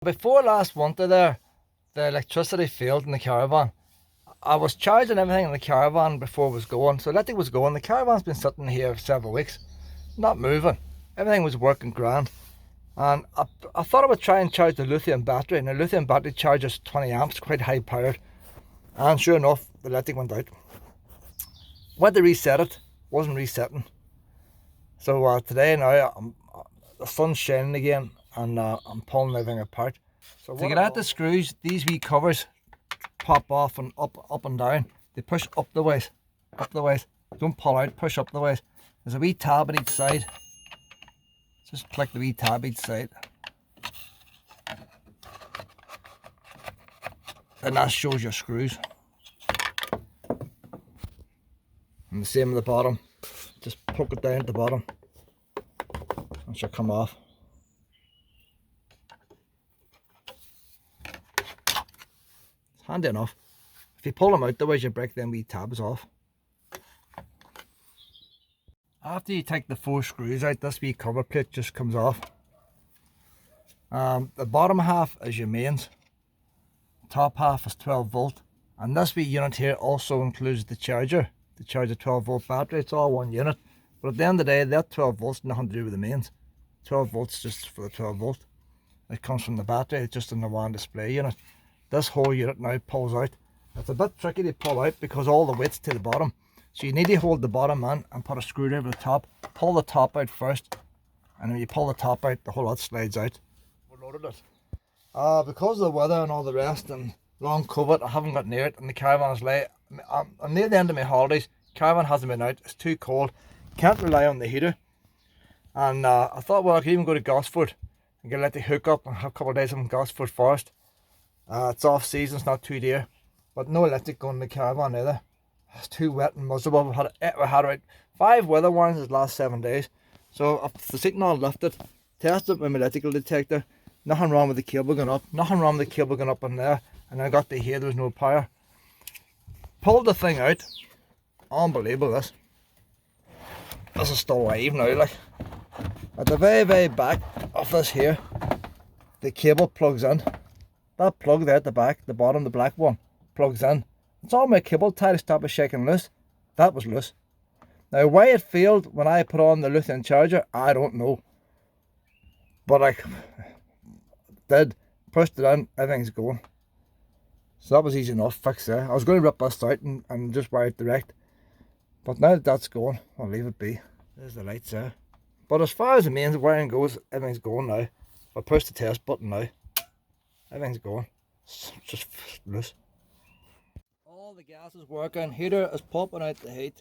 Before last winter there, the electricity failed in the Caravan. I was charging everything in the Caravan before it was going. So electric was going. The Caravan's been sitting here for several weeks, not moving. Everything was working grand. And I thought I would try and charge the lithium battery. And the lithium battery charges 20 amps, quite high powered. And sure enough, the electric went out. Went to reset it, wasn't resetting. So today now, the sun's shining again, and I'm pulling everything apart. So to get at the screws, these wee covers pop off and up and down. They push up the ways. Don't pull out, push up the ways. There's a wee tab on each side. Just click the wee tab each side. And that shows your screws. And the same at the bottom. Just poke it down at the bottom. And she'll come off. It's handy enough. If you pull them out, otherwise you break them wee tabs off. After you take the 4 screws out, this wee cover plate just comes off. The bottom half is your mains. Top half is 12 volt. And this wee unit here also includes the charger. To charge a 12 volt battery. It's all one unit. But at the end of the day, that 12 volts nothing to do with the mains. 12 volts just for the 12 volt. It comes from the battery. It's just in the one display unit. This whole unit now pulls out. It's a bit tricky to pull out because all the weight's to the bottom. So you need to hold the bottom in and put a screwdriver over the top. Pull the top out first. And when you pull the top out, the whole lot slides out. We loaded it. Because of the weather and all the rest and long COVID, I haven't got near it, and the Caravan is late. I'm near the end of my holidays. Caravan hasn't been out. It's too cold. Can't rely on the heater. And I thought, well, I could even go to Gosford and get let the hook up and have a couple of days in Gosford Forest. It's off season, it's not too dear. But no electric going in the Caravan either. It's too wet and miserable. We had about 5 weather warnings the last 7 days. So the signal lifted, tested with my electrical detector. Nothing wrong with the cable going up. Nothing wrong with the cable going up in there. And I got to hear there was no power. Pulled the thing out. Unbelievable this. This is still live now, like. At the very back of this here, the cable plugs in. That plug there at the back, the bottom, the black one, plugs in. It's all my cable tied to stop it shaking loose. That was loose. Now why it failed when I put on the lithium charger, I don't know. But I did, pushed it in, everything's going. So that was easy enough, fix there. I was going to rip this out and just wire it direct. But now that that's going, I'll leave it be. There's the lights there. But as far as the mains wiring goes, everything's going now. If I push the test button now, everything's going. It's just loose. All the gas is working, heater is pumping out the heat.